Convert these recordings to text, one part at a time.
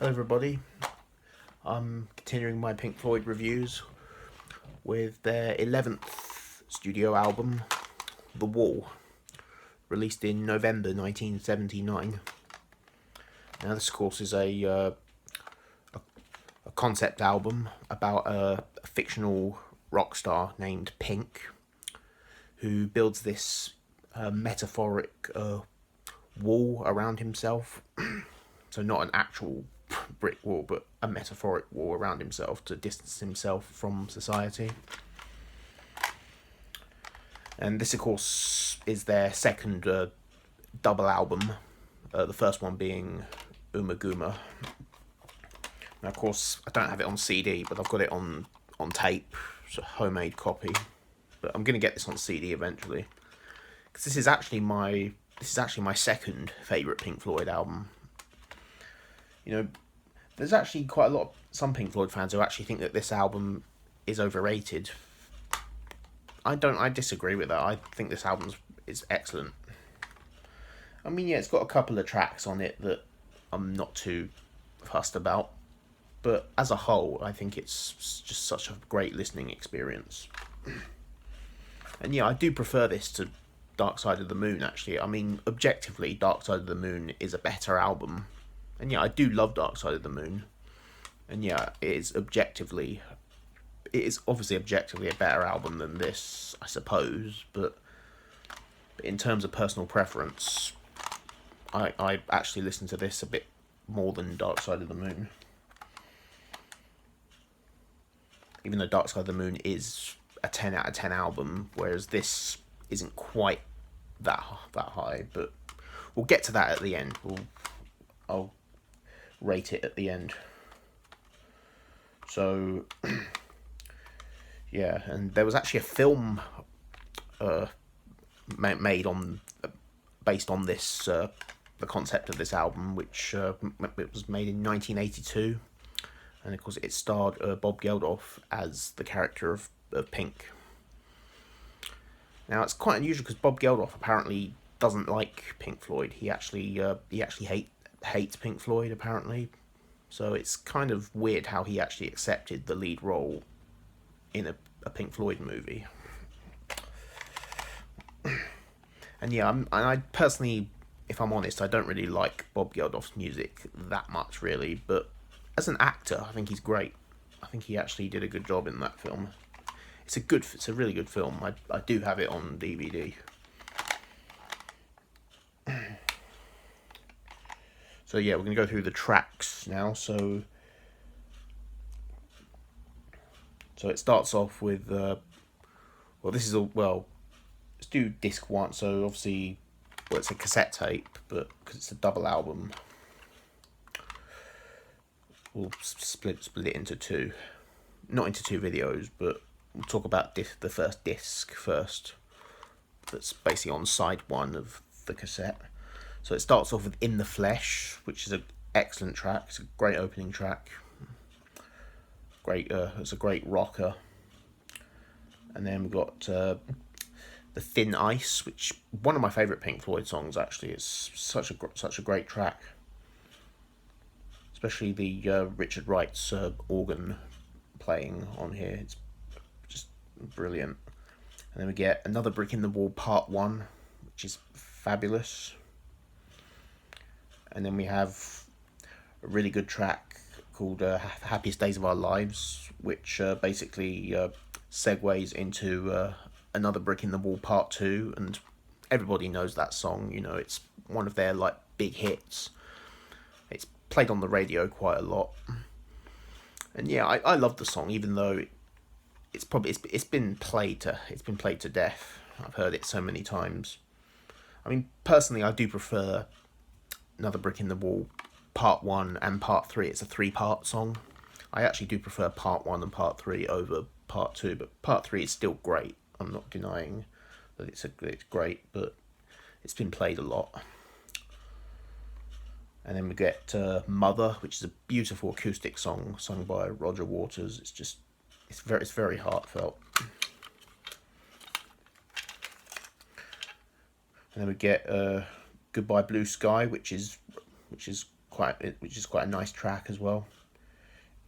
Hello everybody, I'm continuing my Pink Floyd reviews with their 11th studio album, The Wall, released in November 1979. Now this of course is a concept album about a fictional rock star named Pink, who builds this metaphoric wall around himself. So not an actual brick wall, but a metaphoric wall around himself to distance himself from society. And this, of course, is their second double album, the first one being Umaguma. Now, of course, I don't have it on CD, but I've got it on tape, so homemade copy. But I'm going to get this on CD eventually, because this is actually my second favourite Pink Floyd album. You know, there's actually quite a lot of some Pink Floyd fans who actually think that this album is overrated. I disagree with that. I think this album is excellent. I mean, yeah, it's got a couple of tracks on it that I'm not too fussed about, but as a whole, I think it's just such a great listening experience. And yeah, I do prefer this to Dark Side of the Moon, actually. I mean, objectively, Dark Side of the Moon is a better album. And yeah, I do love Dark Side of the Moon. And yeah, it is obviously objectively a better album than this, I suppose. But in terms of personal preference, I actually listen to this a bit more than Dark Side of the Moon. Even though Dark Side of the Moon is a 10 out of 10 album, whereas this isn't quite that high. But we'll get to that at the end. I'll rate it at the end. So yeah, and there was actually a film made based on this the concept of this album, which it was made in 1982, and of course it starred Bob Geldof as the character of Pink. Now it's quite unusual because Bob Geldof apparently doesn't like Pink Floyd. He actually hates Pink Floyd apparently, so it's kind of weird how he actually accepted the lead role in a Pink Floyd movie. And yeah, I personally, if I'm honest, I don't really like Bob Geldof's music that much really, but as an actor, I think he's great. I think he actually did a good job in that film. It's a really good film. I do have it on DVD. So yeah, we're going to go through the tracks now. So it starts off with, let's do disc one. So obviously, it's a cassette tape, but because it's a double album, we'll split it into two. Not into two videos, but we'll talk about the first disc first. That's basically on side one of the cassette. So it starts off with In the Flesh, which is an excellent track. It's a great opening track. It's a great rocker. And then we've got The Thin Ice, which one of my favourite Pink Floyd songs actually. It's such a great track. Especially the Richard Wright's organ playing on here. It's just brilliant. And then we get Another Brick in the Wall Part 1, which is fabulous. And then we have a really good track called Happiest Days of Our Lives, which basically segues into Another Brick in the Wall Part 2. And everybody knows that song. You know, it's one of their big hits. It's played on the radio quite a lot. And yeah, I love the song, even though it's been played to death. I've heard it so many times. I mean, personally, I do prefer Another Brick in the Wall Part 1 and Part 3. It's a 3-part song. I actually do prefer Part 1 and Part 3 over Part 2, but Part 3 is still great. I'm not denying that it's great, but it's been played a lot. And then we get Mother, which is a beautiful acoustic song sung by Roger Waters. It's very heartfelt. And then we get Goodbye Blue Sky, which is which is quite a nice track as well.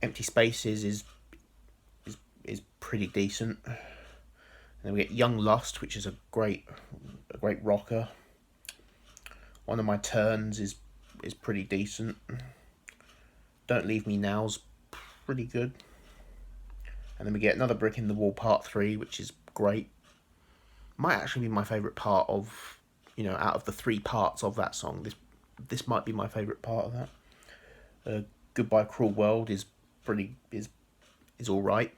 Empty Spaces is pretty decent. And then we get Young Lust, which is a great rocker. One of My Turns is pretty decent. Don't Leave Me Now's pretty good. And then we get Another Brick in the Wall Part 3, which is great. Might actually be my favourite part of, out of the 3 parts of that song. This might be my favourite part of that. Goodbye Cruel World is all right.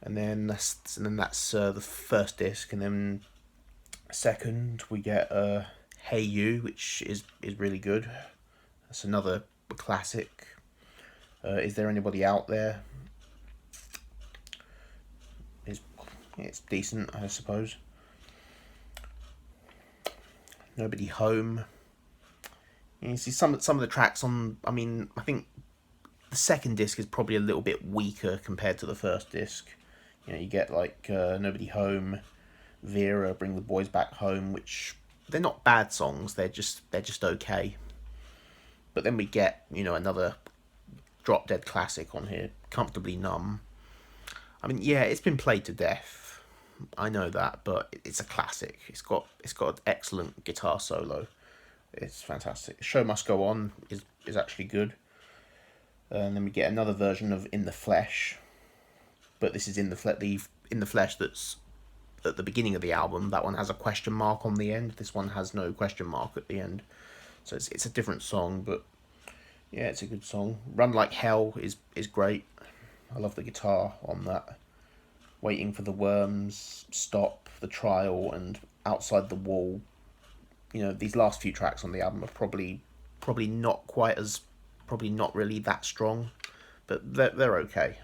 And then that's the first disc, and then second we get Hey You, which is really good. That's another classic. Is There Anybody Out There? It's decent, I suppose. Nobody Home. You see some of the tracks on. I mean, I think the second disc is probably a little bit weaker compared to the first disc. You get like Nobody Home, Vera, Bring the Boys Back Home, which they're not bad songs. They're just okay. But then we get another drop dead classic on here, Comfortably Numb. I mean, yeah, it's been played to death. I know that, but it's a classic. It's got an excellent guitar solo. It's fantastic. Show Must Go On is actually good. And then we get another version of In the Flesh, but this is In the Flesh that's at the beginning of the album. That one has a question mark on the end. This one has no question mark at the end. So it's a different song, but yeah, it's a good song. Run Like Hell is great. I love the guitar on that. Waiting for the Worms, Stop, The Trial, and Outside the Wall. These last few tracks on the album are probably not really that strong, but they're okay.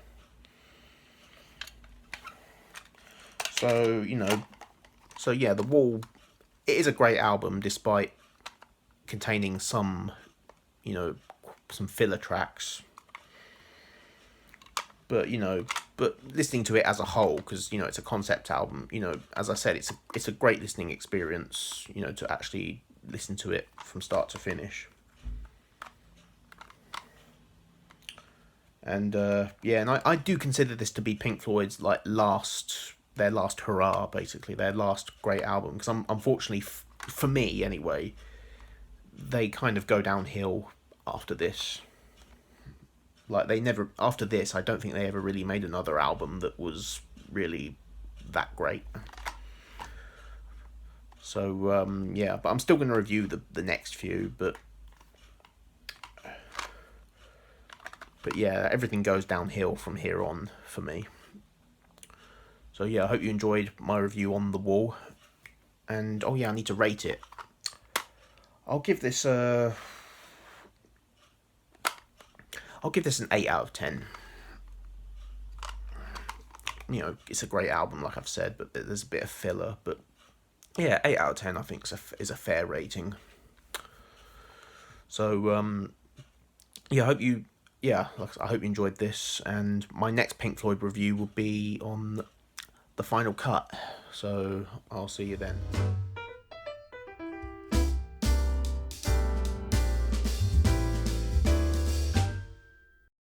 So yeah, The Wall, it is a great album despite containing some filler tracks. But listening to it as a whole, because it's a concept album. As I said, it's a great listening experience. To actually listen to it from start to finish. And and I do consider this to be Pink Floyd's their last hurrah, basically their last great album. Because unfortunately, for me anyway, they kind of go downhill after this. After this, I don't think they ever really made another album that was really that great. So, yeah, but I'm still going to review the next few, but yeah, everything goes downhill from here on for me. So yeah, I hope you enjoyed my review on The Wall. And, oh yeah, I need to rate it. I'll give this an 8 out of 10. It's a great album, like I've said, but there's a bit of filler. But yeah, 8 out of 10 I think is a fair rating. So yeah, I hope you enjoyed this, and my next Pink Floyd review will be on The Final Cut. So I'll see you then.